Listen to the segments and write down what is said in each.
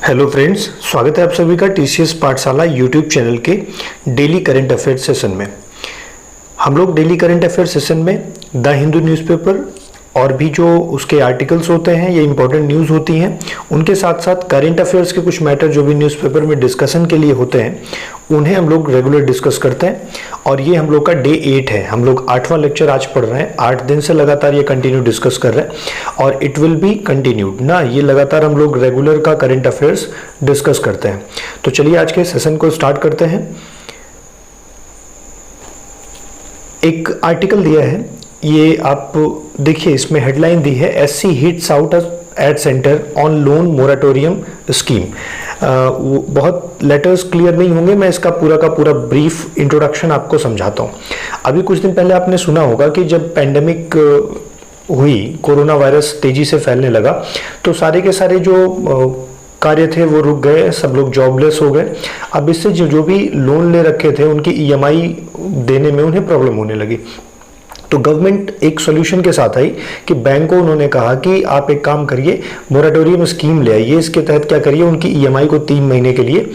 Hello friends, स्वागत है आप सभी का टीसीएस पाठशाला यूट्यूब चैनल के डेली करंट अफेयर सेशन में। हम लोग डेली करंट अफेयर सेशन में द हिंदू न्यूज़पेपर और भी जो उसके आर्टिकल्स होते हैं, ये इंपॉर्टेंट न्यूज़ होती हैं, उनके साथ साथ करंट अफेयर्स के कुछ मैटर जो भी न्यूज़पेपर में डिस्कशन के लिए होते हैं उन्हें हम लोग रेगुलर डिस्कस करते हैं। और ये हम लोग का डे 8 है, हम लोग 8वां लेक्चर आज पढ़ रहे हैं। 8 दिन से लगातार ये कंटिन्यू डिस्कस कर रहे हैं और इट विल बी कंटिन्यूड ना, ये लगातार हम लोग रेगुलर का करंट अफेयर्स डिस्कस करते हैं। तो चलिए आज के सेशन को स्टार्ट करते हैं। एक आर्टिकल दिया है, ये आप देखिए, इसमें हेडलाइन दी है SC hits out at centre on loan moratorium scheme. बहुत लेटर्स क्लियर नहीं होंगे, मैं इसका पूरा का पूरा ब्रीफ इंट्रोडक्शन आपको समझाता हूँ। अभी कुछ दिन पहले आपने सुना होगा कि जब पैंडेमिक हुई, कोरोना वायरस तेजी से फैलने लगा, तो सारे के सारे जो कार्य थे वो रुक गए, सब लोग जॉबलेस हो गए। अब इससे जो भी लोन ले रखे थे उनकी ईएमआई देने में उन्हें प्रॉब्लम होने लगी। तो गवर्नमेंट एक सॉल्यूशन के साथ आई कि बैंक को उन्होंने कहा कि आप एक काम करिए, मोरेटोरियम स्कीम ले आइए। इसके तहत क्या करिए, उनकी ईएमआई को 3 महीने के लिए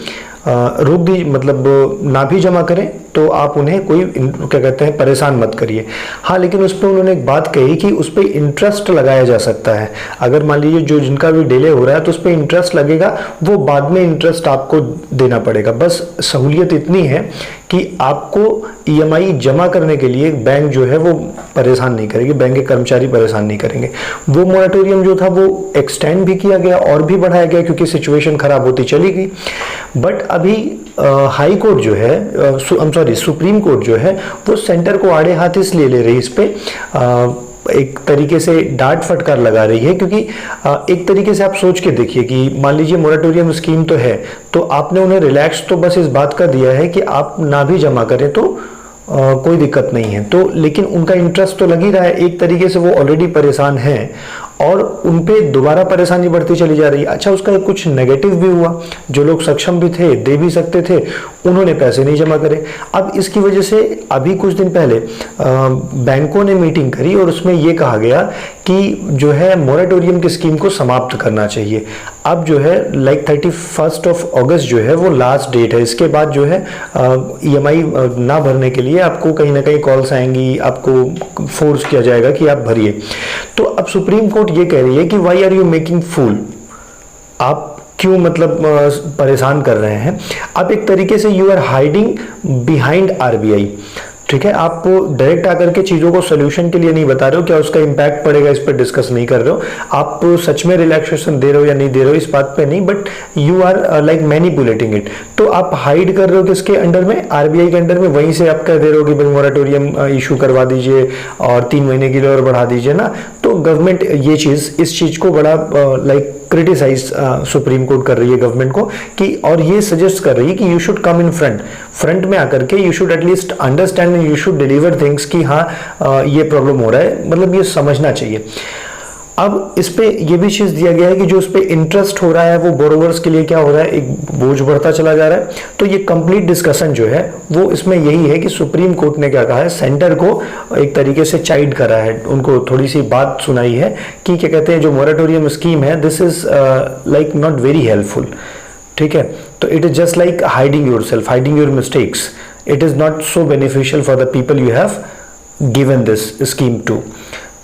रोक दी, मतलब ना भी जमा करें तो आप उन्हें कोई क्या कहते हैं परेशान मत करिए। हाँ, लेकिन उस पर उन्होंने एक बात कही कि उस पर इंटरेस्ट लगाया जा सकता है। अगर मान लीजिए जो जिनका भी डिले हो रहा है तो उस पर इंटरेस्ट लगेगा, वो बाद में इंटरेस्ट आपको देना पड़ेगा। बस सहूलियत इतनी है कि आपको ईएमआई जमा करने के लिए बैंक जो है वो परेशान नहीं करेगी, बैंक के कर्मचारी परेशान नहीं करेंगे। वो मोरेटोरियम जो था वो एक्सटेंड भी किया गया और भी बढ़ाया गया क्योंकि सिचुएशन खराब होती चली गई। बट अभी हाई कोर्ट जो है, सुप्रीम कोर्ट जो है वो सेंटर को आड़े हाथ इसलिए ले रही, इस पे एक तरीके से डांट फटकार लगा रही है। क्योंकि एक तरीके से आप सोच के देखिए कि मान लीजिए मोरेटोरियम स्कीम तो है, तो आपने उन्हें रिलैक्स तो बस इस बात का दिया है कि आप ना भी जमा करें तो कोई दिक्कत नहीं है, तो लेकिन उनका इंटरेस्ट तो लग ही रहा है। एक तरीके से वो ऑलरेडी परेशान हैं और उन पे दोबारा परेशानी बढ़ती चली जा रही है। अच्छा, उसका कुछ नेगेटिव भी हुआ, जो लोग सक्षम भी थे, दे भी सकते थे, उन्होंने पैसे नहीं जमा करे। अब इसकी वजह से अभी कुछ दिन पहले बैंकों ने मीटिंग करी और उसमें ये कहा गया कि जो है मोरेटोरियम की स्कीम को समाप्त करना चाहिए। अब जो है 31 अगस्त जो है वो लास्ट डेट है। इसके बाद जो है ईएमआई ना भरने के लिए आपको कहीं ना कहीं कॉल्स आएंगी, आपको फोर्स किया जाएगा कि आप भरिए। तो अब सुप्रीम कोर्ट ये कह रही है कि why are you making fool, आप क्यों मतलब परेशान कर रहे हैं। अब एक तरीके से you are hiding behind RBI. ठीक है, आप डायरेक्ट आकर के चीजों को सोल्यूशन के लिए नहीं बता रहे हो, क्या उसका इंपैक्ट पड़ेगा इस पर डिस्कस नहीं कर रहे हो। आप सच में रिलैक्सेशन दे रहे हो या नहीं दे रहे हो इस बात पे नहीं, but you are like manipulating it. तो आप हाइड कर रहे हो किसके अंडर में, आरबीआई के अंडर में। वहीं से आप कह दे रहे हो कि भाई मोरेटोरियम इशू करवा दीजिए और 3 महीने के लिए और बढ़ा दीजिए ना। तो गवर्नमेंट ये चीज, इस चीज को बड़ा लाइक क्रिटिसाइज सुप्रीम कोर्ट कर रही है गवर्नमेंट को कि, और ये सजेस्ट कर रही है कि you should come in front में आकर के you should at least understand and you should deliver things कि हाँ ये प्रॉब्लम हो रहा है, मतलब ये समझना चाहिए। अब इस पे ये भी चीज दिया गया है कि जो उस पे इंटरेस्ट हो रहा है वो बोरोवर्स के लिए क्या हो रहा है, एक बोझ बढ़ता चला जा रहा है। तो ये कंप्लीट डिस्कशन जो है वो इसमें यही है कि सुप्रीम कोर्ट ने क्या कहा है, सेंटर को एक तरीके से चाइड करा है, उनको थोड़ी सी बात सुनाई है कि क्या कहते हैं जो मोरेटोरियम स्कीम है this is like not very helpful. ठीक है, तो it is just like hiding yourself, hiding your mistakes. It is not so beneficial for the people you have given this scheme to.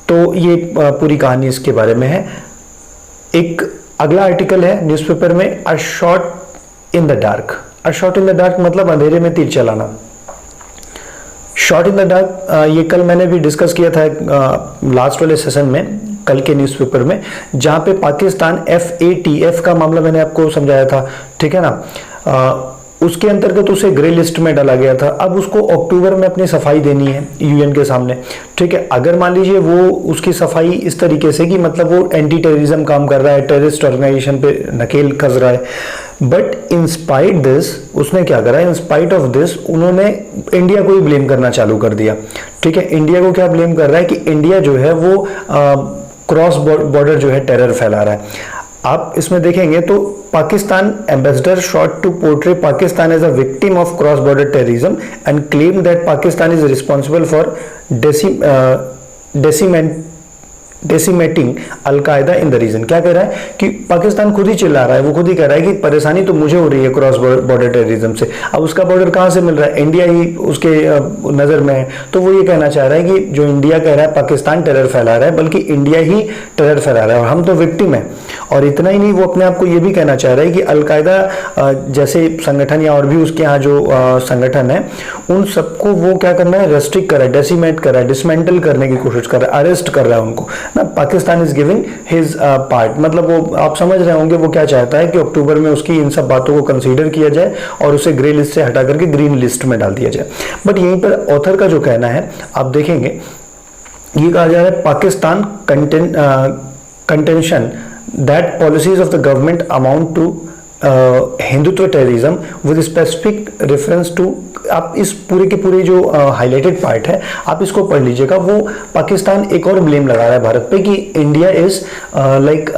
तो ये पूरी कहानी इसके बारे में है। एक अगला आर्टिकल है न्यूज़पेपर में, a shot in the dark. A shot in the dark मतलब अंधेरे में तीर चलाना। शॉट इन द डार्क ये कल मैंने भी डिस्कस किया था लास्ट वाले सेशन में, कल के न्यूज़पेपर में, जहां पे पाकिस्तान FATF का मामला मैंने आपको समझाया था। ठीक है ना, उसके अंतर्गत उसे ग्रे लिस्ट में डाला गया था। अब उसको अक्टूबर में अपनी सफाई देनी है यूएन के सामने। ठीक है, अगर मान लीजिए वो उसकी सफाई इस तरीके से कि मतलब वो एंटी टेररिज्म काम कर रहा है, टेररिस्ट ऑर्गेनाइजेशन पे नकेल कस रहा है, बट इन स्पाइट दिस उसने क्या करा, इन स्पाइट ऑफ दिस उन्होंने इंडिया को ही ब्लेम करना चालू कर दिया। ठीक है, इंडिया को क्या ब्लेम कर रहा है कि इंडिया जो है वो क्रॉस बॉर्डर जो है टेरर फैला रहा है। आप इसमें देखेंगे तो Pakistan ambassador sought to portray Pakistan as a victim of cross border terrorism and claim that Pakistan is responsible for decimating al Qaeda in the region. क्या कह रहा है कि पाकिस्तान खुद ही चिल्ला रहा है, वो खुद ही कह रहा है कि परेशानी तो मुझे हो रही है क्रॉस बॉर्डर टेररिज्म से। अब उसका बॉर्डर कहां से मिल रहा है, इंडिया ही उसके नजर में है। तो वो ये कहना चाह रहा है कि जो इंडिया कह रहा है पाकिस्तान टेरर फैला रहा है, बल्कि इंडिया ही टेरर फैला रहा है और हम तो विक्टिम है। और इतना ही नहीं, वो अपने आप को ये भी कहना चाह रहा है कि अलकायदा जैसे संगठन या और भी उसके यहाँ जो संगठन है, उन सबको वो क्या करना है, रेस्ट्रिक्ट कर रहा है, डेसिमेट कर रहा है, डिसमेंटल करने की कोशिश कर रहा है, अरेस्ट कर रहा है उनको ना। Pakistan is giving his part, मतलब वो आप समझ रहे होंगे वो क्या चाहता है कि अक्टूबर में उसकी इन सब बातों को कंसीडर किया जाए और उसे ग्रे लिस्ट से हटा करके ग्रीन लिस्ट में डाल दिया जाए। बट यहीं पर ऑथर का जो कहना है आप देखेंगे, ये कहा जा रहा है Pakistan contention that policies of the government amount to Hindutva terrorism with specific reference to. आप इस पूरे के पूरे जो हाईलाइटेड पार्ट है आप इसको पढ़ लीजिएगा। वो पाकिस्तान एक और ब्लेम लगा रहा है भारत पे कि India is like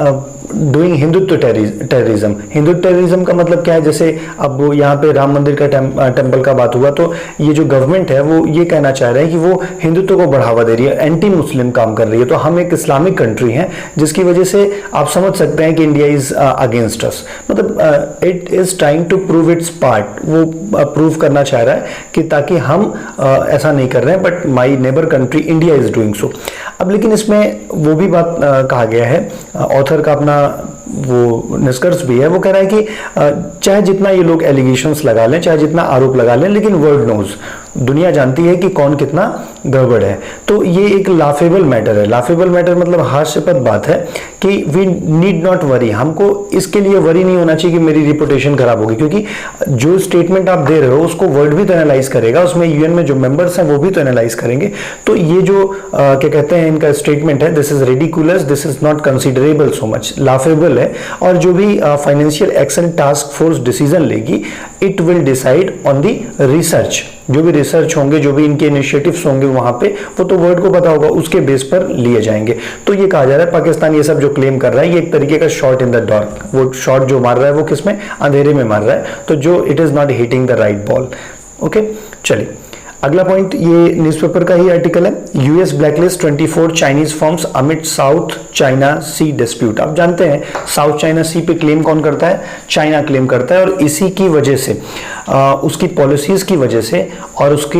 doing Hindutva terrorism. Hindutva terrorism का मतलब क्या है, जैसे अब यहाँ पे राम मंदिर का टेम्पल का बात हुआ, तो ये जो गवर्नमेंट है वो ये कहना चाह रहे हैं कि वो हिंदुत्व को बढ़ावा दे रही है, एंटी मुस्लिम काम कर रही है। तो हम एक इस्लामिक कंट्री हैं, जिसकी वजह से आप समझ सकते हैं कि इंडिया इज अगेंस्ट अस। मतलब it is trying to prove its part, वो प्रूव करना चाह रहा है कि ताकि हम ऐसा नहीं कर रहे हैं, but my neighbour country India is doing so. अब लेकिन इसमें वो भी बात कहा गया है, ऑथर का अपना वो निष्कर्ष भी है, वो कह रहा है कि चाहे जितना ये लोग एलिगेशंस लगा लें, चाहे जितना आरोप लगा लें, लेकिन वर्ल्ड नोज, दुनिया जानती है कि कौन कितना गड़बड़ है। तो ये एक लाफेबल मैटर है। लाफेबल मैटर मतलब हास्यास्पद बात है कि वी नीड नॉट वरी, हमको इसके लिए वरी नहीं होना चाहिए कि मेरी रिपुटेशन खराब होगी, क्योंकि जो स्टेटमेंट आप दे रहे हो उसको वर्ल्ड भी तो एनालाइज करेगा, उसमें यूएन में जो मेंबर्स हैं वो भी तो एनालाइज करेंगे। तो ये जो क्या कहते हैं इनका स्टेटमेंट है, this is ridiculous, this is not considerable so much, laughable है। और जो भी financial action task force decision लेगी, it will decide on the research, जो भी रिसर्च होंगे, जो भी इनके इनिशिएटिव्स होंगे वहां पे, वो तो वर्ल्ड को पता होगा, उसके बेस पर लिए जाएंगे। तो ये कहा जा रहा है पाकिस्तान ये सब जो क्लेम कर रहा है, ये एक तरीके का शॉट इन द डार्क, वो शॉट जो मार रहा है वो किसमें, अंधेरे में मार रहा है, तो जो it is not hitting the right ball. Okay, चलिए अगला पॉइंट, ये न्यूज़पेपर का ही आर्टिकल है, US blacklist 24 Chinese firms amid South China Sea dispute. आप जानते हैं साउथ चाइना सी पे क्लेम कौन करता है, चाइना क्लेम करता है, और इसी की वजह से उसकी पॉलिसीज की वजह से और उसके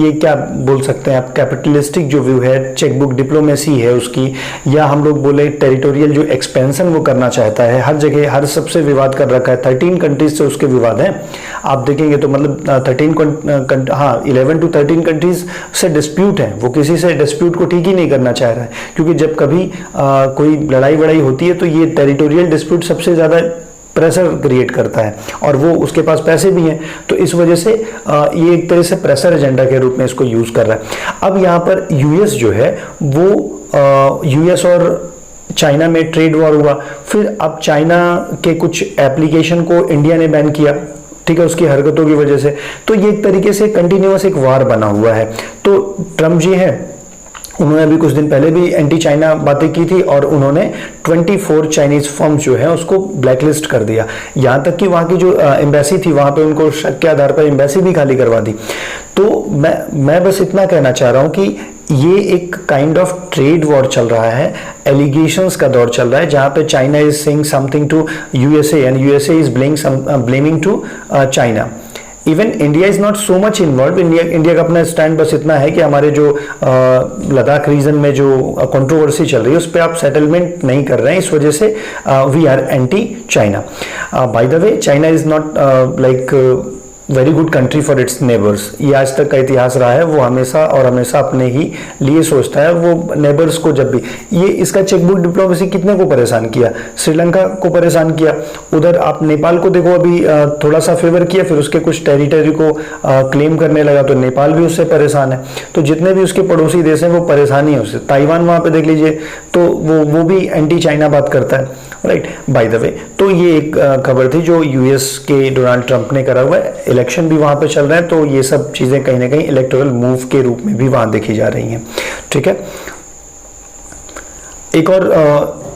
ये क्या बोल सकते हैं आप, कैपिटलिस्टिक जो व्यू है, चेकबुक डिप्लोमेसी है उसकी, या हम लोग बोले टेरिटोरियल जो एक्सपेंशन वो करना चाहता है, हर जगह हर सबसे विवाद कर रखा है, 13 कंट्रीज से उसके विवाद हैं। आप देखेंगे तो मतलब 11 to 13 कंट्रीज से डिस्प्यूट है, वो किसी से डिस्प्यूट को ठीक ही नहीं करना चाह रहा है, क्योंकि जब कभी कोई लड़ाई वड़ाई होती है तो ये टेरिटोरियल डिस्प्यूट सबसे ज्यादा प्रेशर क्रिएट करता है, और वो उसके पास पैसे भी हैं, तो इस वजह से ये एक तरह से प्रेशर एजेंडा के रूप में इसको यूज कर रहा है। अब यहाँ पर यूएस जो है वो यूएस और चाइना में ट्रेड वॉर हुआ, फिर अब चाइना के कुछ एप्लीकेशन को इंडिया ने बैन किया, ठीक है, उसकी हरकतों की वजह से। तो ये एक तरीके से कंटिन्यूअस एक वार बना हुआ है। तो ट्रम्प जी हैं, उन्होंने अभी कुछ दिन पहले भी एंटी चाइना बातें की थी, और उन्होंने 24 चाइनीज फर्म जो है उसको ब्लैकलिस्ट कर दिया। यहां तक कि वहां की जो एम्बेसी थी वहां पे उनको शक के आधार पर एम्बेसी भी खाली करवा दी। तो मैं बस इतना कहना चाह रहा हूं कि ये एक काइंड ऑफ ट्रेड वॉर चल रहा है, एलिगेशंस का दौर चल रहा है, जहां पे China is saying something to USA and USA is blaming to China. Even India is not so much involve. India का अपना स्टैंड बस इतना है कि हमारे जो लद्दाख रीजन में जो कंट्रोवर्सी चल रही है उस पर आप सेटलमेंट नहीं कर रहे हैं, इस वजह से we are anti China. By the way, China is not like very good country for its neighbours. ये आज तक का इतिहास रहा है, वो हमेशा और हमेशा अपने ही लिए सोचता है। वो नेबर्स को जब भी ये इसका चेकबुक डिप्लोमेसी कितने को परेशान किया, श्रीलंका को परेशान किया, उधर आप नेपाल को देखो अभी थोड़ा सा फेवर किया, फिर उसके कुछ टेरिटरी को क्लेम करने लगा तो नेपाल भी उससे परेशान है। तो जितने भी उसके पड़ोसी देश हैं वो परेशानी है उससे। ताइवान वहां पे देख लीजिए तो वो भी एंटी चाइना बात करता है, राइट, बाय द वे। तो ये एक खबर थी जो यूएस के डोनाल्ड ट्रंप ने करा हुआ है, इलेक्शन भी वहां पे चल रहे हैं, तो ये सब चीजें कहीं ना कहीं इलेक्टोरल मूव के रूप में भी वहां देखी जा रही हैं, ठीक है। एक और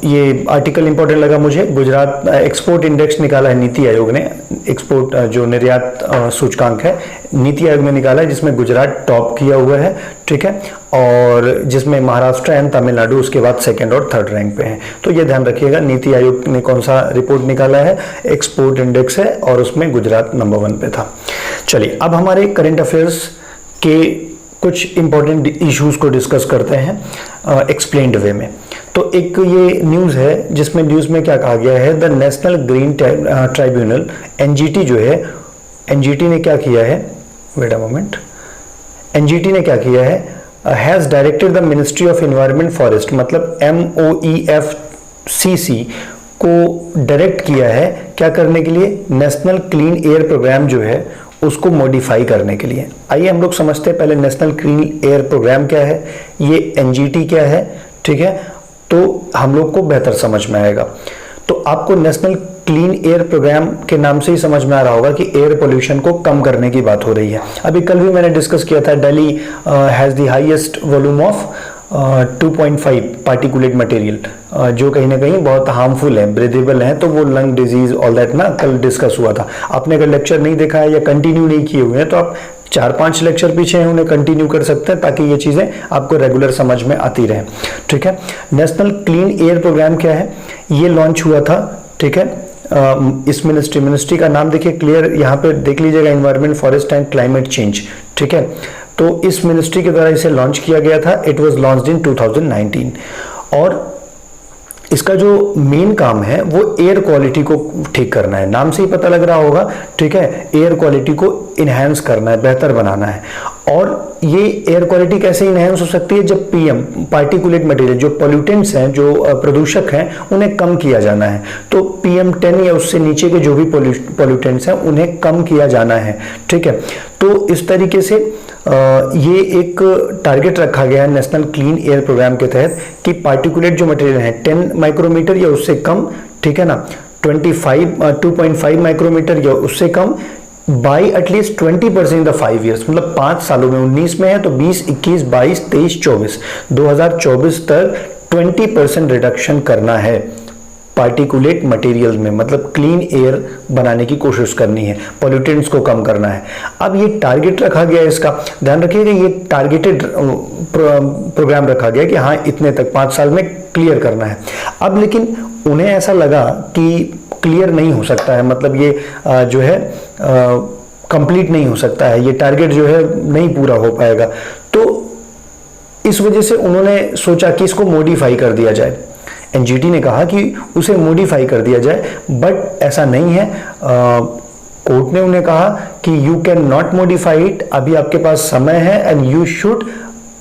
ये आर्टिकल इंपॉर्टेंट लगा मुझे। गुजरात एक्सपोर्ट इंडेक्स निकाला है नीति आयोग ने, एक्सपोर्ट जो निर्यात सूचकांक है नीति आयोग ने निकाला है, जिसमें गुजरात टॉप किया हुआ है, ठीक है, और जिसमें महाराष्ट्र एंड तमिलनाडु उसके बाद सेकंड और थर्ड रैंक पे हैं। तो ये ध्यान रखिएगा नीति आयोग ने कौन सा रिपोर्ट निकाला है, एक्सपोर्ट इंडेक्स है, और उसमें गुजरात नंबर 1 पे था। चलिए अब हमारे करंट अफेयर्स के कुछ इंपॉर्टेंट इश्यूज को डिस्कस करते हैं एक्सप्लेन्ड वे में। तो एक ये न्यूज़ है जिसमें न्यूज़ में क्या कहा गया है, the national green tribunal NGT जो है, एनजीटी ने क्या किया है, वेट अ मोमेंट, एनजीटी ने क्या किया है, has directed the ministry of environment forest, मतलब MOEFCC को डायरेक्ट किया है क्या करने के लिए, नेशनल क्लीन एयर प्रोग्राम जो है उसको मॉडिफाई करने के लिए। आइए हम लोग समझते हैं पहले नेशनल क्लीन एयर प्रोग्राम क्या है, ये एनजीटी क्या है, ठीक है, तो हम लोग को बेहतर समझ में आएगा। तो आपको नेशनल क्लीन एयर प्रोग्राम के नाम से ही समझ में आ रहा होगा कि एयर पोल्यूशन को कम करने की बात हो रही है। अभी कल भी मैंने डिस्कस किया था, Delhi has the highest volume of 2.5 particulate material, जो कहीं ना कहीं बहुत हार्मफुल है, ब्रीदेबल है, तो वो लंग डिजीज ऑल दैट ना कल डिस्कस हुआ था। आपने अगर लेक्चर नहीं देखा है या कंटिन्यू नहीं किए हुए हैं तो आप 4-5 लेक्चर पीछे हैं उन्हें कंटिन्यू कर सकते हैं, ताकि ये चीज़ें आपको रेगुलर समझ में आती रहें, ठीक है। नेशनल क्लीन एयर प्रोग्राम क्या है, ये लॉन्च हुआ था, ठीक है। इस मिनिस्ट्री का नाम देखिए क्लियर यहाँ पे देख लीजिएगा, environment forest and climate change, ठीक है। तो इस मिनिस्ट्री के द्वारा इसे लॉन्च किया गया था, इट वाज लॉन्च्ड इन 2019, और इसका जो मेन काम है वो एयर क्वालिटी को ठीक करना है, नाम से ही पता लग रहा होगा, ठीक है, एयर क्वालिटी को इनहेंस करना है, बेहतर बनाना है। और ये एयर क्वालिटी कैसे इनहेंस हो सकती है, जब पीएम पार्टिकुलेट मटेरियल, जो पोल्यूटेंट्स हैं, जो प्रदूषक हैं, उन्हें कम किया जाना है। तो PM10 या उससे नीचे के जो भी पोल्यूटेंट्स हैं उन्हें कम किया जाना है, ठीक है। तो इस तरीके से ये एक टारगेट रखा गया है नेशनल क्लीन एयर प्रोग्राम के तहत कि पार्टिकुलेट जो मटेरियल है 10 माइक्रोमीटर या उससे कम, ठीक है ना, 2.5 माइक्रोमीटर या उससे कम, by at least 20% in the 5 years, मतलब 5 सालों में, 19 में है तो 20, 21, 22, 23, 24, 2024 तक 20% रिडक्शन करना है पार्टिकुलेट मटेरियल में, मतलब क्लीन एयर बनाने की कोशिश करनी है, पॉल्यूटेंट्स को कम करना है। अब ये टारगेट रखा गया है, इसका ध्यान रखिएगा, ये टारगेटेड प्रोग्राम रखा गया कि हाँ इतने तक 5 साल में क्लियर करना है। अब लेकिन उन्हें ऐसा लगा कि क्लियर नहीं हो सकता है, मतलब ये जो है कंप्लीट नहीं हो सकता है, ये टारगेट जो है नहीं पूरा हो पाएगा। तो इस वजह से उन्होंने सोचा कि इसको मॉडिफाई कर दिया जाए। एनजीटी ने कहा कि उसे मॉडिफाई कर दिया जाए, बट ऐसा नहीं है। कोर्ट ने उन्हें कहा कि you can not modify it, अभी आपके पास समय है, and you should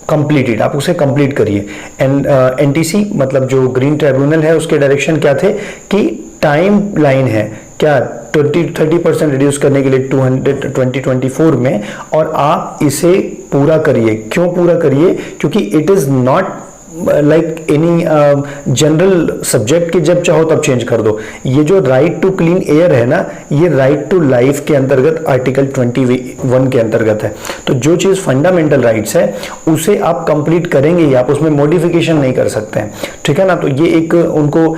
complete it, आप उसे कंप्लीट करिए। एंड एनटीसी मतलब जो ग्रीन ट्राइब्यूनल है उसके डायरेक्शन क्या थे कि टाइम लाइन है क्या 30% रिड्यूस करने के लिए 2024 में, और आप इसे पूरा करिए। क्यों पूरा करिए, क्योंकि it is not like any general subject कि जब चाहो तब चेंज कर दो। ये जो राइट टू क्लीन एयर है ना, ये राइट टू लाइफ के अंतर्गत आर्टिकल 21 के अंतर्गत है। तो जो चीज फंडामेंटल राइट्स है उसे आप कंप्लीट करेंगे ही, आप उसमें मॉडिफिकेशन नहीं कर सकते हैं, ठीक है ना। तो ये एक उनको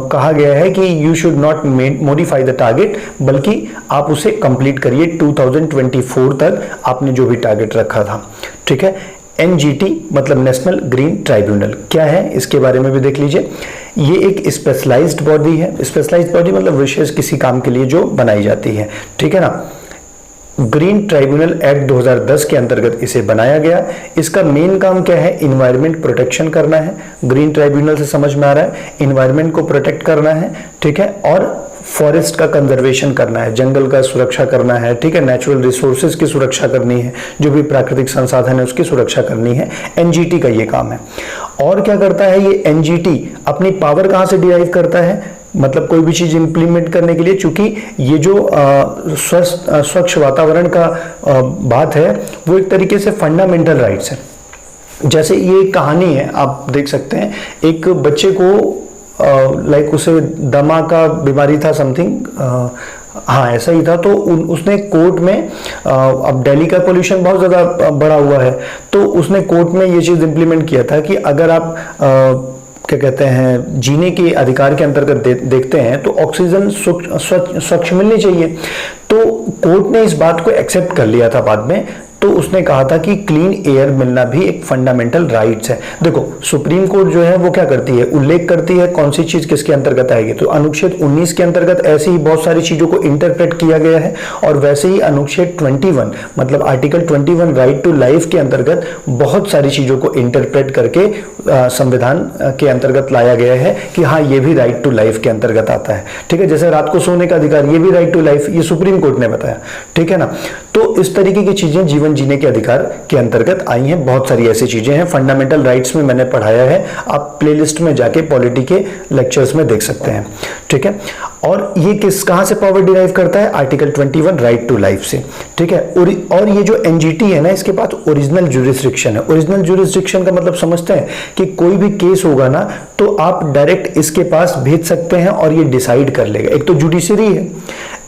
कहा गया है कि you should not modify the target, बल्कि आप उसे कंप्लीट करिए 2024 तक, आपने जो भी टारगेट रखा था, ठीक है। एनजीटी मतलब नेशनल ग्रीन ट्राइब्यूनल क्या है, इसके बारे में भी देख लीजिए। ये एक स्पेशलाइज्ड बॉडी है, स्पेशलाइज्ड बॉडी मतलब विशेष किसी काम के लिए जो बनाई जाती है, ठीक है ना। ग्रीन ट्राइब्यूनल एक्ट 2010 के अंतर्गत इसे बनाया गया। इसका मेन काम क्या है, इन्वायरमेंट प्रोटेक्शन करना है। ग्रीन ट्राइब्यूनल से समझ में आ रहा है, इन्वायरमेंट को प्रोटेक्ट करना है, ठीक है, और फॉरेस्ट का कंजर्वेशन करना है, जंगल का सुरक्षा करना है, ठीक है, नेचुरल रिसोर्सेज की सुरक्षा करनी है, जो भी प्राकृतिक संसाधन है उसकी सुरक्षा करनी है। एनजीटी का ये काम है। और क्या करता है ये एनजीटी, अपनी पावर कहां से डिराइव करता है, मतलब कोई भी चीज इंप्लीमेंट करने के लिए, चूंकि ये जो स्वच्छ वातावरण का बात है वो एक तरीके से फंडामेंटल राइट्स है। जैसे ये एक कहानी है, आप देख सकते हैं, एक बच्चे को लाइक उसे दमा का बीमारी था समथिंग, हाँ ऐसा ही था। तो उसने कोर्ट में, अब दिल्ली का पोल्यूशन बहुत ज़्यादा बढ़ा हुआ है, तो उसने कोर्ट में ये चीज़ इंप्लीमेंट किया था कि अगर आप क्या कहते हैं जीने के अधिकार के अंतर्गत देखते हैं तो ऑक्सीजन स्वच्छ मिलनी चाहिए। तो कोर्ट ने इस बात को एक्सेप्ट कर लिया था बाद में, तो उसने कहा था कि क्लीन एयर मिलना भी एक फंडामेंटल राइट्स है। देखो सुप्रीम कोर्ट जो है वो क्या करती है, उल्लेख करती है कौन सी चीज किसके अंतर्गत आएगी, तो अनुच्छेद 19 के अंतर्गत ऐसे ही बहुत सारी चीजों को इंटरप्रेट किया गया है, और वैसे ही अनुच्छेद 21 मतलब आर्टिकल 21 राइट टू लाइफ के अंतर्गत बहुत सारी चीजों को इंटरप्रेट करके संविधान के अंतर्गत लाया गया है कि हाँ ये भी राइट टू लाइफ के अंतर्गत आता है। ठीक है, जैसे रात को सोने का अधिकार, ये भी राइट टू लाइफ, ये सुप्रीम कोर्ट ने बताया। ठीक है ना, तो इस तरीके की चीजें जीवन जीने के अधिकार के अंतर्गत आई हैं। बहुत सारी ऐसी चीजें हैं, फंडामेंटल राइट्स में मैंने पढ़ाया है, आप प्लेलिस्ट में जाके पॉलिटी के लेक्चर्स में देख सकते हैं। ठीक है, और ये कहां से पावर डिराइव करता है, आर्टिकल 21 राइट टू लाइफ से। ठीक है, और ये जो एनजीटी है ना, इसके पास ओरिजिनल ज्यूरिसडिक्शन है। ओरिजिनल ज्यूरिसडिक्शन का मतलब समझते हैं कि कोई भी केस होगा ना तो आप डायरेक्ट इसके पास भेज सकते हैं और ये डिसाइड कर लेगा। एक तो जुडिशरी है,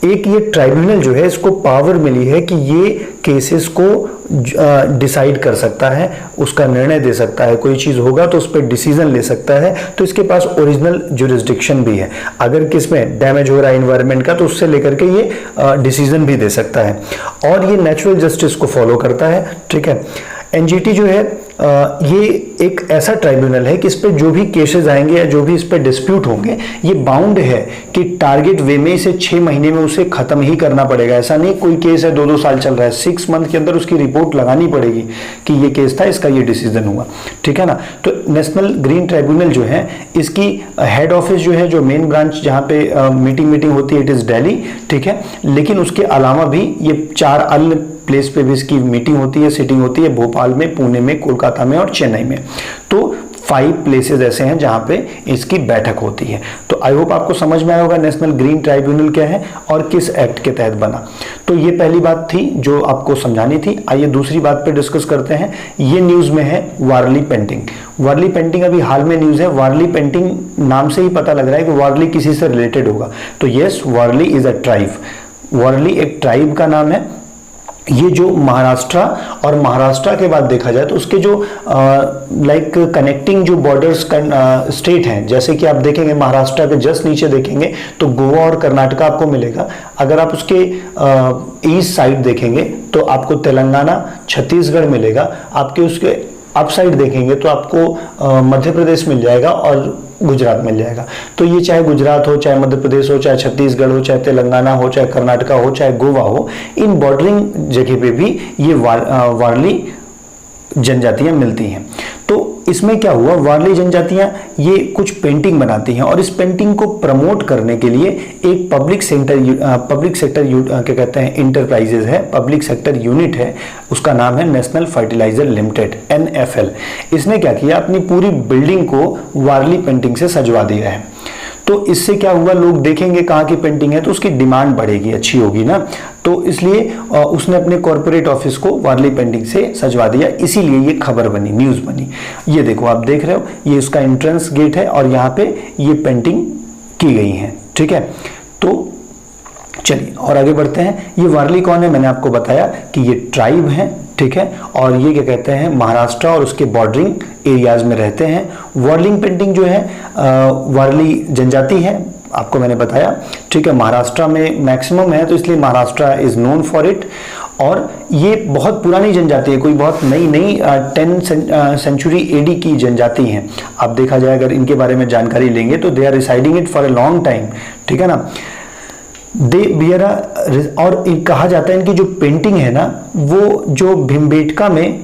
एक ये ट्राइब्यूनल जो है इसको पावर मिली है कि ये केसेस को डिसाइड कर सकता है, उसका निर्णय दे सकता है, कोई चीज होगा तो उस पर डिसीजन ले सकता है। तो इसके पास ओरिजिनल ज्यूरिसडिक्शन भी है। अगर किसमें डैमेज हो रहा है एनवायरनमेंट का तो उससे लेकर के ये डिसीजन भी दे सकता है, और ये नेचुरल जस्टिस को फॉलो करता है। ठीक है, एनजीटी जो है ये एक ऐसा ट्राइब्यूनल है कि इस पे जो भी केसेस आएंगे या जो भी इस पे डिस्प्यूट होंगे, ये बाउंड है कि टारगेट वे में से 6 महीने में उसे खत्म ही करना पड़ेगा। ऐसा नहीं कोई केस है 2-2 साल चल रहा है, 6 मंथ के अंदर उसकी रिपोर्ट लगानी पड़ेगी कि ये केस था, इसका ये डिसीजन हुआ। ठीक है ना, तो नेशनल ग्रीन ट्राइब्यूनल जो है इसकी हेड ऑफिस जो है, जो मेन ब्रांच जहाँ पे मीटिंग होती है, इट इज दिल्ली। ठीक है, लेकिन उसके अलावा भी ये 4 अन्य प्लेस पे भी इसकी मीटिंग होती है, सिटिंग होती है, भोपाल में, पुणे में, कोलकाता में और चेन्नई में। तो 5 प्लेसेस ऐसे हैं जहां पे इसकी बैठक होती है। तो आई होप आपको समझ में आया होगा नेशनल ग्रीन ट्राइब्यूनल क्या है और किस एक्ट के तहत बना। तो ये पहली बात थी जो आपको समझानी थी। आइए दूसरी बात पे डिस्कस करते हैं। ये न्यूज में है वारली पेंटिंग। वारली पेंटिंग अभी हाल में न्यूज है। वारली पेंटिंग नाम से ही पता लग रहा है कि वारली किसी से रिलेटेड होगा। तो yes, Warli is a tribe. Warli एक ट्राइब का नाम है। ये जो महाराष्ट्र और महाराष्ट्र के बाद देखा जाए तो उसके जो लाइक कनेक्टिंग जो बॉर्डर्स स्टेट हैं, जैसे कि आप देखेंगे महाराष्ट्र के जस्ट नीचे देखेंगे तो गोवा और कर्नाटका आपको मिलेगा। अगर आप उसके ईस्ट साइड देखेंगे तो आपको तेलंगाना, छत्तीसगढ़ मिलेगा। आपके उसके अप साइड देखेंगे तो आपको मध्य प्रदेश मिल जाएगा और गुजरात मिल जाएगा। तो ये चाहे गुजरात हो, चाहे मध्य प्रदेश हो, चाहे छत्तीसगढ़ हो, चाहे तेलंगाना हो, चाहे कर्नाटका हो, चाहे गोवा हो, इन बॉर्डरिंग जगह पे भी ये वारली जनजातियां मिलती हैं। तो इसमें क्या हुआ, वारली जनजातियां ये कुछ पेंटिंग बनाती हैं और इस पेंटिंग को प्रमोट करने के लिए एक पब्लिक सेक्टर क्या कहते हैं इंटरप्राइजेज है, पब्लिक सेक्टर यूनिट है, उसका नाम है नेशनल फर्टिलाइजर लिमिटेड, NFL। इसने क्या किया, अपनी पूरी बिल्डिंग को वारली पेंटिंग से सजवा दिया है। तो इससे क्या हुआ, लोग देखेंगे कहाँ की पेंटिंग है तो उसकी डिमांड बढ़ेगी, अच्छी होगी ना। तो इसलिए उसने अपने कॉर्पोरेट ऑफिस को वारली पेंटिंग से सजवा दिया, इसीलिए ये खबर बनी, न्यूज बनी। ये देखो आप देख रहे हो, ये उसका एंट्रेंस गेट है और यहाँ पे ये पेंटिंग की गई है। ठीक है, तो चलिए और आगे बढ़ते हैं। ये वारली कौन है, मैंने आपको बताया कि ये ट्राइब है। ठीक है, और ये क्या कहते हैं महाराष्ट्र और उसके बॉर्डरिंग एरियाज में रहते हैं। वार्लिंग पेंटिंग जो है वारली जनजाति है, आपको मैंने बताया। ठीक है, महाराष्ट्र में मैक्सिमम है तो इसलिए Maharashtra is known for it. और ये बहुत पुरानी जनजाति है, कोई बहुत नई 10th सेंचुरी AD की जनजाति है। अब देखा जाए अगर इनके बारे में जानकारी लेंगे तो they are residing it for a long time. ठीक है ना, और कहा जाता है इनकी जो पेंटिंग है ना, वो जो भीमबेटका में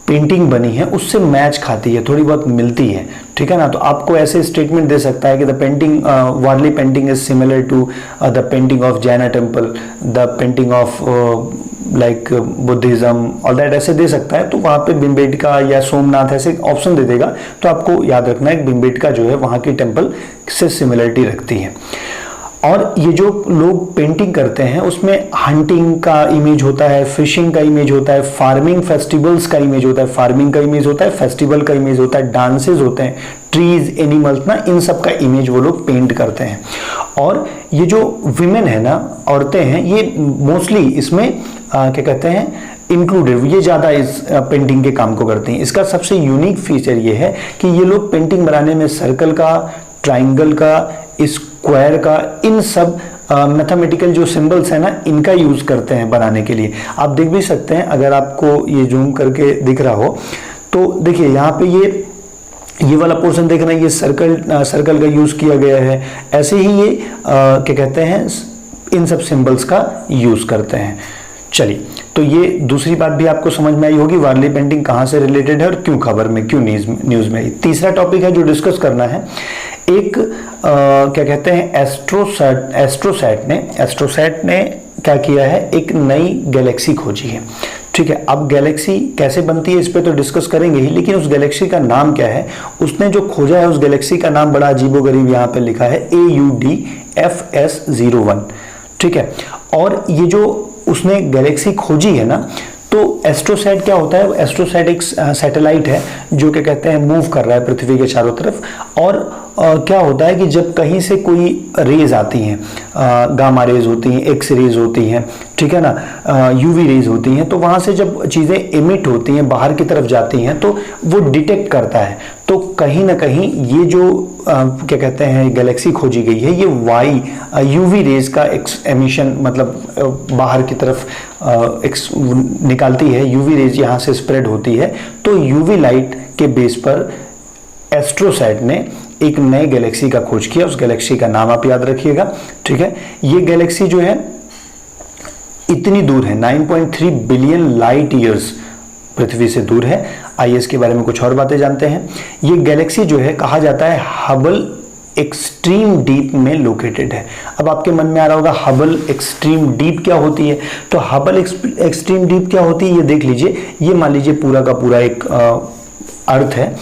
पेंटिंग बनी है उससे मैच खाती है, थोड़ी बहुत मिलती है। ठीक है ना, तो आपको ऐसे स्टेटमेंट दे सकता है कि the painting Warli painting is similar to the painting of Jaina temple, the painting of like Buddhism और दैट, ऐसे दे सकता है। तो वहां पे भीमबेटका या सोमनाथ ऐसे ऑप्शन दे देगा। तो आपको याद रखना है कि भीमबेटका जो है वहां की टेम्पल से सिमिलरिटी रखती है। और ये जो लोग पेंटिंग करते हैं उसमें हंटिंग का इमेज होता है, फिशिंग का इमेज होता है, फार्मिंग फेस्टिवल्स का इमेज होता है, फार्मिंग का इमेज होता है, फेस्टिवल का इमेज होता है, डांसेस होते हैं, ट्रीज, एनिमल्स ना, इन सब का इमेज वो लोग पेंट करते हैं। और ये जो विमेन है ना, औरतें हैं, ये मोस्टली इसमें क्या कहते हैं इंक्लूडेड, ये ज़्यादा इस पेंटिंग के काम को करते हैं। इसका सबसे यूनिक फीचर ये है कि ये लोग पेंटिंग बनाने में सर्कल का, ट्राइंगल का, स्क्वायर का, इन सब मैथमेटिकल जो सिंबल्स है ना, इनका यूज करते हैं बनाने के लिए। आप देख भी सकते हैं, अगर आपको ये जूम करके दिख रहा हो तो देखिए यहाँ पे ये वाला पोर्शन देखना, ये सर्कल का यूज किया गया है। ऐसे ही ये क्या कहते हैं, इन सब सिंबल्स का यूज करते हैं। चलिए, तो ये दूसरी बात भी आपको समझ में आई होगी, वारली पेंटिंग कहाँ से रिलेटेड है और क्यों खबर में, क्यों न्यूज में। तीसरा टॉपिक है जो डिस्कस करना है, एक क्या कहते हैं, एस्ट्रोसैट ने क्या किया है, एक नई गैलेक्सी खोजी है। ठीक है, अब गैलेक्सी कैसे बनती है इस पे तो डिस्कस करेंगे ही, लेकिन उस गैलेक्सी का नाम क्या है, उसने जो खोजा है उस गैलेक्सी का नाम बड़ा अजीबोगरीब यहाँ पे लिखा है, AUDFS01। ठीक है, और ये जो उसने गैलेक्सी खोजी है ना, तो एस्ट्रोसैट क्या होता है, एस्ट्रोसैट एक सैटेलाइट है जो क्या कहते हैं मूव कर रहा है पृथ्वी के चारों तरफ। और क्या होता है कि जब कहीं से कोई रेज आती हैं, गामा रेज होती हैं, एक्स रेज होती हैं, ठीक है ना, यूवी रेज होती हैं, तो वहां से जब चीजें इमिट होती हैं, बाहर की तरफ जाती हैं, तो वो डिटेक्ट करता है। तो कहीं ना कहीं ये जो क्या कहते हैं गैलेक्सी खोजी गई है, ये यूवी रेज का एमिशन, मतलब बाहर की तरफ निकालती है, यूवी रेज यहाँ से स्प्रेड होती है। तो यूवी लाइट के बेस पर एस्ट्रोसैट ने एक नए गैलेक्सी का खोज किया। उस गैलेक्सी का नाम आप याद रखिएगा। ठीक है, ये गैलेक्सी जो है इतनी दूर है, 9.3 बिलियन लाइट ईयर्स पृथ्वी से दूर है। आइए इसके बारे में कुछ और बातें जानते हैं। ये गैलेक्सी जो है कहा जाता है हबल एक्सट्रीम डीप में लोकेटेड है। अब आपके मन में आ रहा होगा हबल एक्सट्रीम डीप क्या होती है, तो हबल एक्सट्रीम डीप क्या होती है ये देख लीजिए। ये मान लीजिए पूरा का पूरा एक अर्थ है,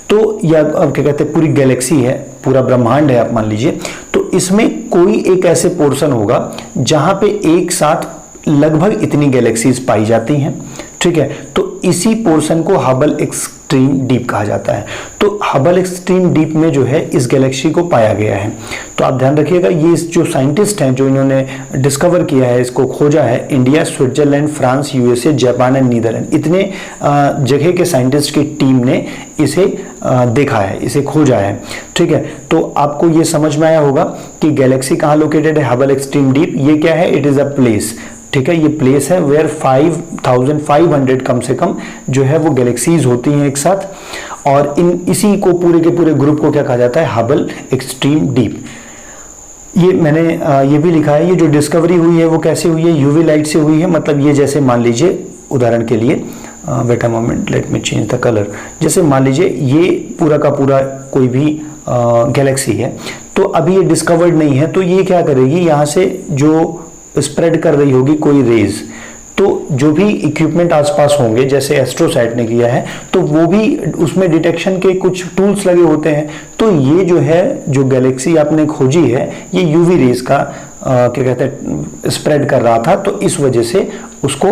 तो या अब क्या कहते हैं पूरी गैलेक्सी है, पूरा ब्रह्मांड है आप मान लीजिए। तो इसमें कोई एक ऐसे पोर्शन होगा जहां पे एक साथ लगभग इतनी गैलेक्सीज पाई जाती हैं। ठीक है, तो इसी पोर्शन को हबल एक्सट्रीम डीप कहा जाता है। तो हबल एक्सट्रीम डीप में जो है इस गैलेक्सी को पाया गया है। तो आप ध्यान रखिएगा, ये जो साइंटिस्ट हैं जो इन्होंने डिस्कवर किया है, इसको खोजा है, India, Switzerland, France, USA, Japan and Netherlands, इतने जगह के साइंटिस्ट की टीम ने इसे देखा है, इसे खोजा है। ठीक है, तो आपको ये समझ में आया होगा कि गैलेक्सी कहाँ लोकेटेड है, हबल एक्सट्रीम डीप। ये क्या है, इट इज अ प्लेस। ठीक है, ये प्लेस है वेयर 5500 कम से कम जो है वो गैलेक्सीज होती हैं एक साथ, और इसी को पूरे के पूरे ग्रुप को क्या कहा जाता है, हबल एक्सट्रीम डीप। ये मैंने ये भी लिखा है, ये जो डिस्कवरी हुई है वो कैसे हुई है, यूवी लाइट से हुई है। मतलब ये जैसे मान लीजिए उदाहरण के लिए, wait a moment, let me change the colour. जैसे मान लीजिए ये पूरा का पूरा कोई भी गैलेक्सी है, तो अभी ये डिस्कवर्ड नहीं है, तो ये क्या करेगी, यहाँ से जो स्प्रेड कर रही होगी कोई रेज, तो जो भी इक्विपमेंट आसपास होंगे, जैसे एस्ट्रोसैट ने किया है, तो वो भी उसमें डिटेक्शन के कुछ टूल्स लगे होते हैं। तो ये जो है, जो गैलेक्सी आपने खोजी है, ये यूवी रेज का क्या कहते हैं स्प्रेड कर रहा था, तो इस वजह से उसको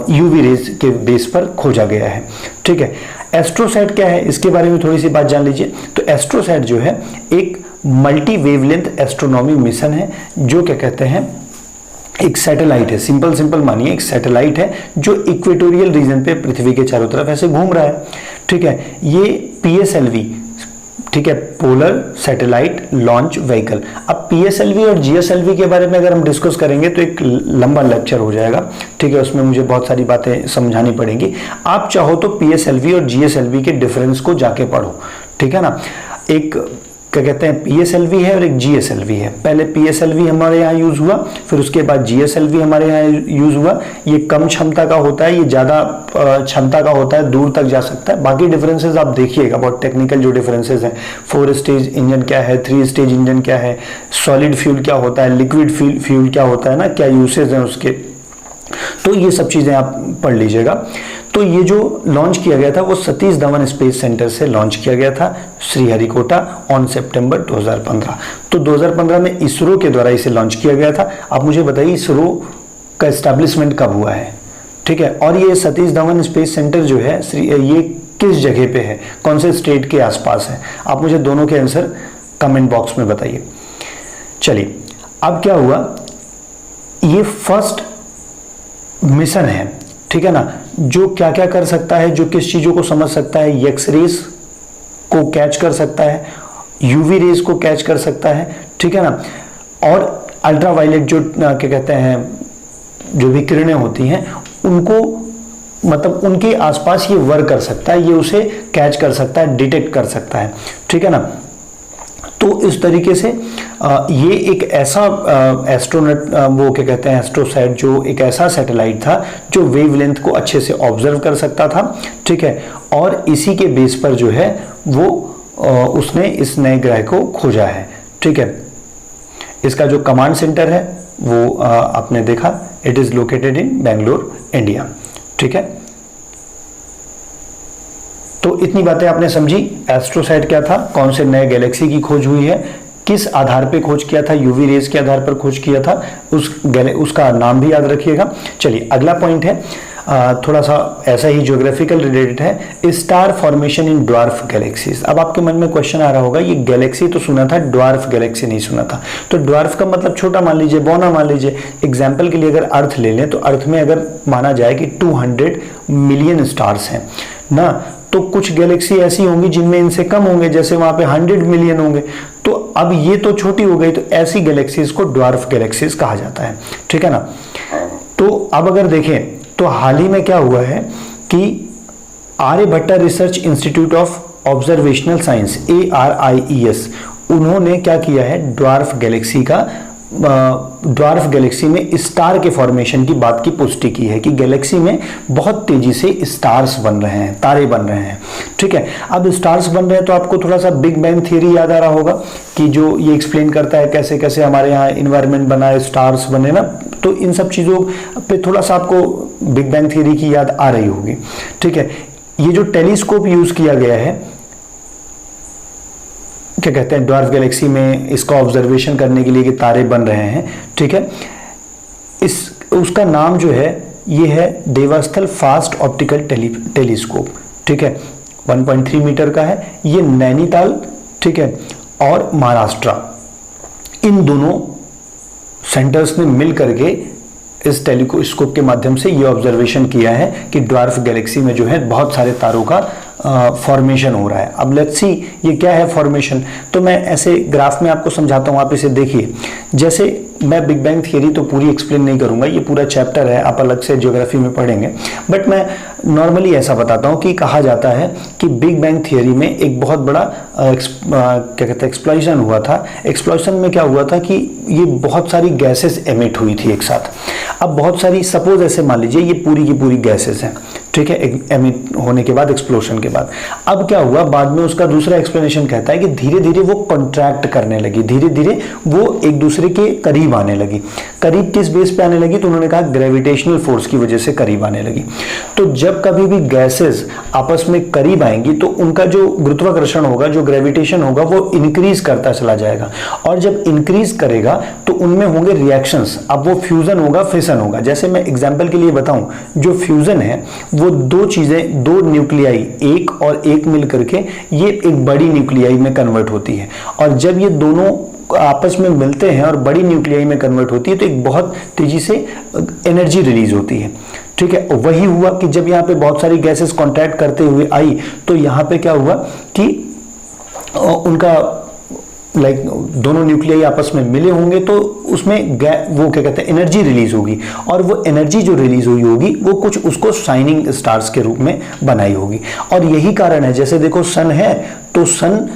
यूवी रेज के बेस पर खोजा गया है। ठीक है, एस्ट्रोसैट क्या है इसके बारे में थोड़ी सी बात जान लीजिए। तो एस्ट्रोसैट जो है एक मल्टी वेवलेंथ एस्ट्रोनॉमी मिशन है, जो क्या कहते हैं एक सैटेलाइट है। सिंपल मानिए, एक सैटेलाइट है जो इक्वेटोरियल रीजन पे पृथ्वी के चारों तरफ ऐसे घूम रहा है। ठीक है, ये PSLV, ठीक है, पोलर सैटेलाइट लॉन्च व्हीकल। अब PSLV और GSLV के बारे में अगर हम डिस्कस करेंगे तो एक लंबा लेक्चर हो जाएगा। ठीक है, उसमें मुझे बहुत सारी बातें समझानी पड़ेंगी। आप चाहो तो PSLV और GSLV के डिफरेंस को जाके पढ़ो। ठीक है ना, एक क्या कहते हैं PSLV है और एक GSLV है। पहले PSLV हमारे यहाँ यूज हुआ, फिर उसके बाद GSLV हमारे यहाँ यूज हुआ। ये कम क्षमता का होता है, ये ज्यादा क्षमता का होता है, दूर तक जा सकता है। बाकी डिफरेंसेस आप देखिएगा, बहुत टेक्निकल जो डिफरेंसेस हैं। 4 स्टेज इंजन क्या है, 3 स्टेज इंजन क्या है, सॉलिड फ्यूल क्या होता है, लिक्विड फ्यूल क्या होता है ना, क्या यूसेज हैं उसके, तो ये सब चीजें आप पढ़ लीजिएगा। तो ये जो लॉन्च किया गया था वो सतीश धवन स्पेस सेंटर से लॉन्च किया गया था श्रीहरिकोटा ऑन सितंबर 2015। तो 2015 में इसरो के द्वारा इसे लॉन्च किया गया था। आप मुझे बताइए इसरो का एस्टैब्लिशमेंट कब हुआ है। ठीक है, और ये सतीश धवन स्पेस सेंटर जो है ये किस जगह पे है, कौन से स्टेट के आसपास है, आप मुझे दोनों के आंसर कमेंट बॉक्स में बताइए। चलिए, अब क्या हुआ, ये फर्स्ट मिशन है ठीक है ना, जो क्या क्या कर सकता है, जो किस चीजों को समझ सकता है, एक्स रेज को कैच कर सकता है, यूवी रेज को कैच कर सकता है, ठीक है ना, और अल्ट्रावायलेट जो क्या कहते हैं जो भी किरणें होती हैं उनको, मतलब उनके आसपास ये वर्क कर सकता है, ये उसे कैच कर सकता है, डिटेक्ट कर सकता है, ठीक है ना। तो इस तरीके से ये एक ऐसा एस्ट्रोनॉट, वो क्या कहते हैं एस्ट्रोसैट, जो एक ऐसा सैटेलाइट था जो वेवलेंथ को अच्छे से ऑब्जर्व कर सकता था, ठीक है, और इसी के बेस पर जो है वो उसने इस नए ग्रह को खोजा है, ठीक है। इसका जो कमांड सेंटर है वो आपने देखा, it is located in Bangalore, India, ठीक है। तो इतनी बातें आपने समझी, एस्ट्रोसैट क्या था, कौन से नए गैलेक्सी की खोज हुई है, किस आधार पे खोज किया था, यूवी रेज के आधार पर खोज किया था, उसका नाम भी याद रखिएगा। चलिए अगला पॉइंट है, थोड़ा सा ऐसा ही ज्योग्राफिकल रिलेटेड है, स्टार फॉर्मेशन इन ड्वार्फ गैलेक्सीज। अब आपके मन में क्वेश्चन आ रहा होगा, ये गैलेक्सी तो सुना था, ड्वार्फ गैलेक्सी नहीं सुना था। तो ड्वार्फ का मतलब छोटा मान लीजिए, बौना मान लीजिए। एग्जाम्पल के लिए अगर अर्थ ले लें तो अर्थ में अगर माना जाए कि 200 मिलियन स्टार्स हैं ना, तो कुछ गैलेक्सी ऐसी होंगी जिनमें इनसे कम होंगे, जैसे वहां पे 100 मिलियन होंगे। तो अब ये तो छोटी हो गई, तो ऐसी गैलेक्सीज को ड्वार्फ गैलेक्सीज कहा जाता है, ठीक है ना। तो अब अगर देखें तो हाल ही में क्या हुआ है कि Aryabhatta research institute of observational science, ARIES, उन्होंने क्या किया है, ड्वार्फ गैलेक्सी में स्टार के फॉर्मेशन की बात की पुष्टि की है कि गैलेक्सी में बहुत तेजी से स्टार्स बन रहे हैं, तारे बन रहे हैं, ठीक है। अब स्टार्स बन रहे हैं तो आपको थोड़ा सा बिग बैंग थियरी याद आ रहा होगा कि जो ये एक्सप्लेन करता है कैसे कैसे हमारे यहाँ इन्वायरमेंट बना है, स्टार्स बने ना, तो इन सब चीजों पे थोड़ा सा आपको बिग बैंग थियरी की याद आ रही होगी, ठीक है। ये जो टेलीस्कोप यूज किया गया है, क्या कहते हैं, ड्वार्फ गैलेक्सी में इसका ऑब्जर्वेशन करने के लिए कि तारे बन रहे हैं, ठीक है, उसका नाम जो है ये है देवास्थल फास्ट ऑप्टिकल टेलीस्कोप, ठीक है। 1.3 मीटर का है, ये नैनीताल, ठीक है, और महाराष्ट्र, इन दोनों सेंटर्स ने मिल करके इस टेलीस्कोप के माध्यम से ये ऑब्जर्वेशन किया है कि ड्वार्फ गैलेक्सी में जो है बहुत सारे तारों का फॉर्मेशन हो रहा है। अब लेट्स सी ये क्या है फॉर्मेशन, तो मैं ऐसे ग्राफ में आपको समझाता हूं, आप इसे देखिए। जैसे मैं बिग बैंग थियरी तो पूरी एक्सप्लेन नहीं करूंगा, ये पूरा चैप्टर है, आप अलग से ज्योग्राफी में पढ़ेंगे, बट मैं नॉर्मली ऐसा बताता हूं कि कहा जाता है कि बिग बैंग थियरी में एक बहुत बड़ा क्या कहते हैं एक्सप्लोजन हुआ था। एक्सप्लोजन में क्या हुआ था कि ये बहुत सारी गैसेस एमिट हुई थी एक साथ। अब बहुत सारी, सपोज ऐसे मान लीजिए ये पूरी की पूरी गैसेस हैं, ठीक है, एमिट होने के बाद, एक्सप्लोजन के बाद। अब क्या हुआ, बाद में उसका दूसरा एक्सप्लेनेशन कहता है कि धीरे धीरे वो कॉन्ट्रैक्ट करने लगी, धीरे धीरे वो एक दूसरे के करीब आने लगी। करीब किस बेस पे आने लगी, तो उन्होंने कहा ग्रेविटेशनल फोर्स की वजह से करीब आने लगी। तो जब कभी भी गैसेस आपस में करीब आएंगी तो उनका जो गुरुत्वाकर्षण होगा, जो ग्रेविटेशन होगा, वो इंक्रीज करता चला जाएगा, और जब इंक्रीज करेगा तो उनमें होंगे रिएक्शंस। अब वो फ्यूजन होगा, फिशन होगा। जैसे मैं एग्जांपल के लिए बताऊं, जो फ्यूजन है वो दो चीजें, दो न्यूक्लियाई, एक और एक मिल करके ये एक बड़ी न्यूक्लियाई में कन्वर्ट होती है, और जब ये दोनों आपस में मिलते हैं और बड़ी न्यूक्लियाई में कन्वर्ट होती है तो एक बहुत तेजी से एनर्जी रिलीज होती है, ठीक है। वही हुआ कि जब यहाँ पे बहुत सारी गैसेस कॉन्टैक्ट करते हुए आई तो यहाँ पे क्या हुआ कि उनका दोनों न्यूक्लियाई आपस में मिले होंगे तो उसमें वो क्या कहते हैं एनर्जी रिलीज होगी, और वो एनर्जी जो रिलीज हुई होगी वो कुछ उसको शाइनिंग स्टार्स के रूप में बनाई होगी। और यही कारण है, जैसे देखो सन है तो सन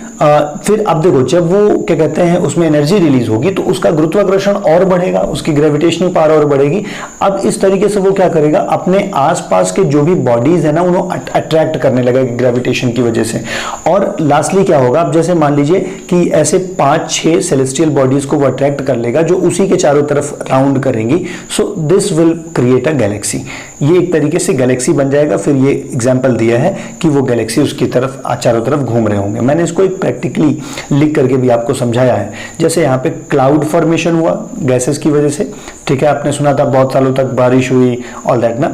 फिर अब देखो जब वो क्या कहते हैं उसमें एनर्जी रिलीज होगी तो उसका गुरुत्वाकर्षण और बढ़ेगा, उसकी ग्रेविटेशनल पावर और बढ़ेगी। अब इस तरीके से वो क्या करेगा, अपने आसपास के जो भी बॉडीज है ना उन्हें अट्रैक्ट करने लगेगा ग्रेविटेशन की वजह से। और लास्टली क्या होगा, अब जैसे मान लीजिए कि ऐसे 5-6 सेलेस्टियल बॉडीज को वो अट्रैक्ट कर लेगा जो उसी के चारों तरफ राउंड करेंगी। So this will create a Galaxy. ये एक तरीके से गैलेक्सी बन जाएगा। फिर ये एग्जाम्पल दिया है कि वो गैलेक्सी उसकी तरफ चारों तरफ घूम रहे होंगे। मैंने इसको एक प्रैक्टिकली लिख करके भी आपको समझाया है। जैसे यहाँ पे क्लाउड फॉर्मेशन हुआ गैसेस की वजह से, ठीक है, आपने सुना था बहुत सालों तक बारिश हुई ऑल दैट ना।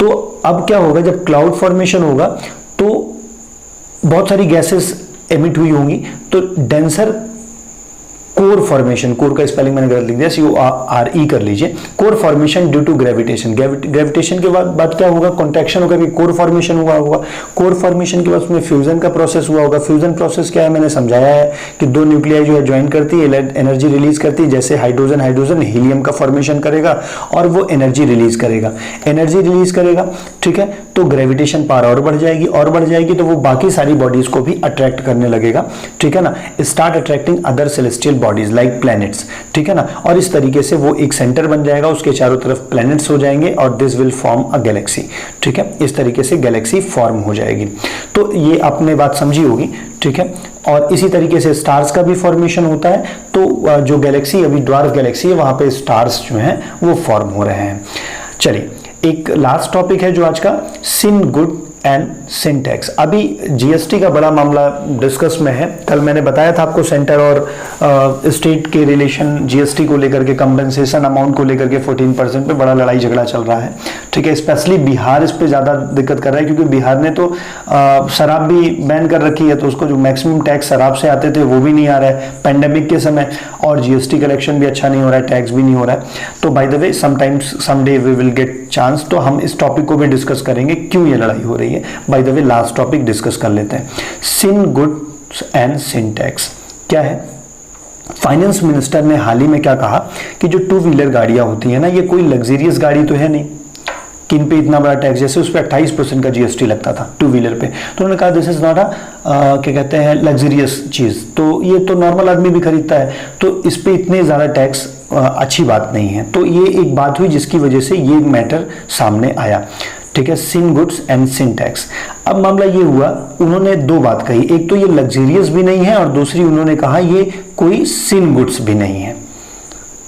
तो अब क्या होगा, जब क्लाउड फॉर्मेशन होगा तो बहुत सारी गैसेस एमिट हुई होंगी तो डेंसर कोर फॉर्मेशन, कोर का स्पेलिंग मैंने गलत लिख दिया, CORE कर लीजिए। Core formation due to gravitation, gravitation के बाद क्या होगा, कॉन्ट्रैक्शन होगा, कोर फॉर्मेशन हुआ होगा। कोर फॉर्मेशन के बाद उसमें फ्यूजन का प्रोसेस हुआ होगा। फ्यूजन प्रोसेस क्या है, मैंने समझाया है कि दो न्यूक्लियाई जो है ज्वाइन करती है, एनर्जी रिलीज करती है, जैसे हाइड्रोजन हीलियम का फॉर्मेशन करेगा और वो एनर्जी रिलीज करेगा, ठीक है। तो ग्रेविटेशन पावर और बढ़ जाएगी तो वो बाकी सारी बॉडीज को भी अट्रैक्ट करने लगेगा, ठीक है ना। Start attracting other celestial bodies like planets, ठीक है ना। और इस तरीके से वो एक सेंटर बन जाएगा, उसके चारों तरफ प्लैनेट्स हो जाएंगे और this will form a Galaxy, ठीक है। इस तरीके से गैलेक्सी फॉर्म हो जाएगी। तो ये आपने बात समझी होगी, ठीक है। और इसी तरीके से स्टार्स का भी फॉर्मेशन होता है। तो जो गैलेक्सी अभी ड्वार्फ गैलेक्सी है वहां पे स्टार्स जो हैं वो फॉर्म हो रहे हैं। चलिए, एक लास्ट टॉपिक है जो आज का, सिन गुड एंड सिन टैक्स। अभी जीएसटी का बड़ा मामला डिस्कस में है। कल मैंने बताया था आपको सेंटर और स्टेट के रिलेशन जीएसटी को लेकर के, कंपनसेशन अमाउंट को लेकर के 14% पे बड़ा लड़ाई झगड़ा चल रहा है, ठीक है। स्पेशली बिहार इस पे ज्यादा दिक्कत कर रहा है क्योंकि बिहार ने तो शराब भी बैन कर रखी है, तो उसको जो मैक्सिमम टैक्स शराब से आते थे वो भी नहीं आ रहा है पेंडेमिक के समय, और जीएसटी कलेक्शन भी अच्छा नहीं हो रहा है, टैक्स भी नहीं हो रहा है। तो by the way sometimes someday we will get chance, तो हम इस टॉपिक को भी डिस्कस करेंगे क्यों ये लड़ाई हो रही है। Bye the way last topic discuss कर लेते हैं, सिन गुड्स एंड सिन टैक्स क्या है। फाइनेंस मिनिस्टर ने हाल ही में क्या कहा कि जो टू व्हीलर गाड़ियां होती है ना, ये कोई लग्जरियस गाड़ी तो है नहीं कि इन पे इतना बड़ा टैक्स, जैसे उस पर 28% का जीएसटी लगता था टू व्हीलर पे, तो उन्होंने कहा दिस इज नॉट क्या कहते हैं लग्जरियस चीज, तो ये तो नॉर्मल आदमी भी खरीदता है, तो इस पे इतने ज्यादा टैक्स अच्छी बात नहीं है। तो ये एक बात हुई जिसकी वजह से ये मैटर सामने आया, ठीक है, सिन गुड्स एंड सिन टैक्स। अब मामला ये हुआ, उन्होंने दो बात कही, एक तो ये लग्जरियस भी नहीं है और दूसरी उन्होंने कहा ये कोई सिन गुड्स भी नहीं है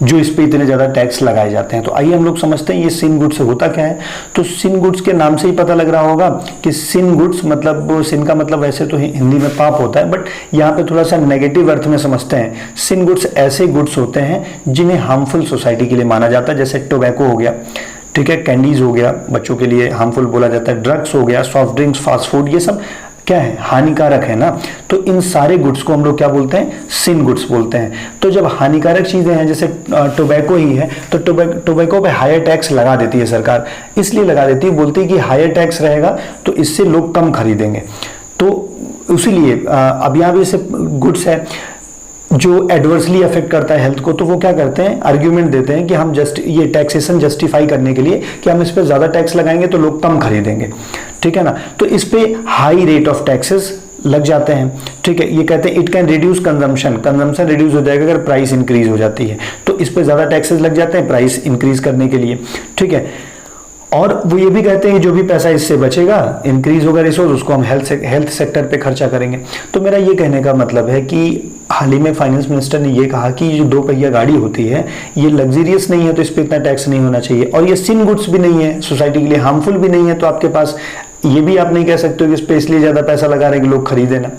जो इस पे इतने ज्यादा टैक्स लगाए जाते हैं। तो आइए हम लोग समझते हैं ये सिन गुड्स से होता क्या है। तो सिन गुड्स के नाम से ही पता लग रहा होगा कि सिन गुड्स मतलब, सिन का मतलब वैसे तो हिंदी में पाप होता है, बट यहाँ पे थोड़ा सा नेगेटिव अर्थ में समझते हैं। सिन गुड्स ऐसे गुड्स होते हैं जिन्हें हार्मफुल सोसाइटी के लिए माना जाता है, जैसे टोबैको हो गया, ठीक है, कैंडीज हो गया, बच्चों के लिए हार्मफुल बोला जाता है, ड्रग्स हो गया, सॉफ्ट ड्रिंक्स, फास्ट फूड, ये सब क्या है, हानिकारक है ना। तो इन सारे गुड्स को हम लोग क्या बोलते हैं, सिन गुड्स बोलते हैं। तो जब हानिकारक चीजें हैं, जैसे टोबैको ही है, तो टोबैको पे हायर टैक्स लगा देती है सरकार, इसलिए लगा देती है, बोलती है कि हायर टैक्स रहेगा तो इससे लोग कम खरीदेंगे। तो इसीलिए अब यहाँ भी जैसे गुड्स है जो एडवर्सली अफेक्ट करता है हेल्थ को, तो वो क्या करते हैं, आर्ग्यूमेंट देते हैं कि हम ये टैक्सेशन जस्टिफाई करने के लिए कि हम इस पे ज्यादा टैक्स लगाएंगे तो लोग कम खरीदेंगे, ठीक है ना। तो इस पे हाई रेट ऑफ टैक्सेस लग जाते हैं, ठीक है। ये कहते हैं it can reduce consumption reduce हो जाएगा अगर प्राइस इंक्रीज हो जाती है, तो इस पे ज्यादा टैक्सेस लग जाते हैं प्राइस इंक्रीज करने के लिए, ठीक है। और वो ये भी कहते हैं कि जो भी पैसा इससे बचेगा, इंक्रीज होगा रिसोर्स, उसको हम हेल्थ सेक्टर पे खर्चा करेंगे। तो मेरा ये कहने का मतलब है कि हाल ही में फाइनेंस मिनिस्टर ने ये कहा कि जो दो पहिया गाड़ी होती है ये लग्जरियस नहीं है तो इस पर इतना टैक्स नहीं होना चाहिए, और ये सिन गुड्स भी नहीं है, सोसाइटी के लिए हार्मफुल भी नहीं है, तो आपके पास ये भी आप नहीं कह सकते हो कि इस पर इसलिए ज्यादा पैसा लगा रहे हैं कि लोग खरीदे ना,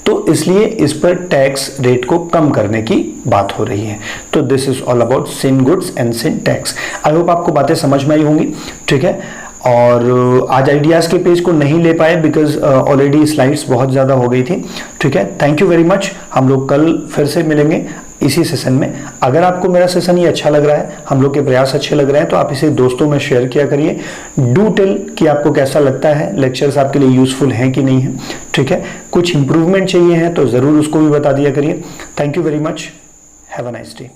तो इसलिए इस पर टैक्स रेट को कम करने की बात हो रही है। तो this is all about sin goods and sin tax. I hope आपको बातें समझ में आई होंगी, ठीक है। और आज आइडियाज के पेज को नहीं ले पाए बिकॉज ऑलरेडी स्लाइड्स बहुत ज्यादा हो गई थी, ठीक है। Thank you very much. हम लोग कल फिर से मिलेंगे इसी सेशन में। अगर आपको मेरा सेशन ये अच्छा लग रहा है, हम लोग के प्रयास अच्छे लग रहे हैं, तो आप इसे दोस्तों में शेयर किया करिए। डू टेल कि आपको कैसा लगता है, लेक्चर्स आपके लिए यूजफुल हैं कि नहीं है, ठीक है। कुछ इंप्रूवमेंट चाहिए है तो जरूर उसको भी बता दिया करिए। Thank you very much. Have a nice day.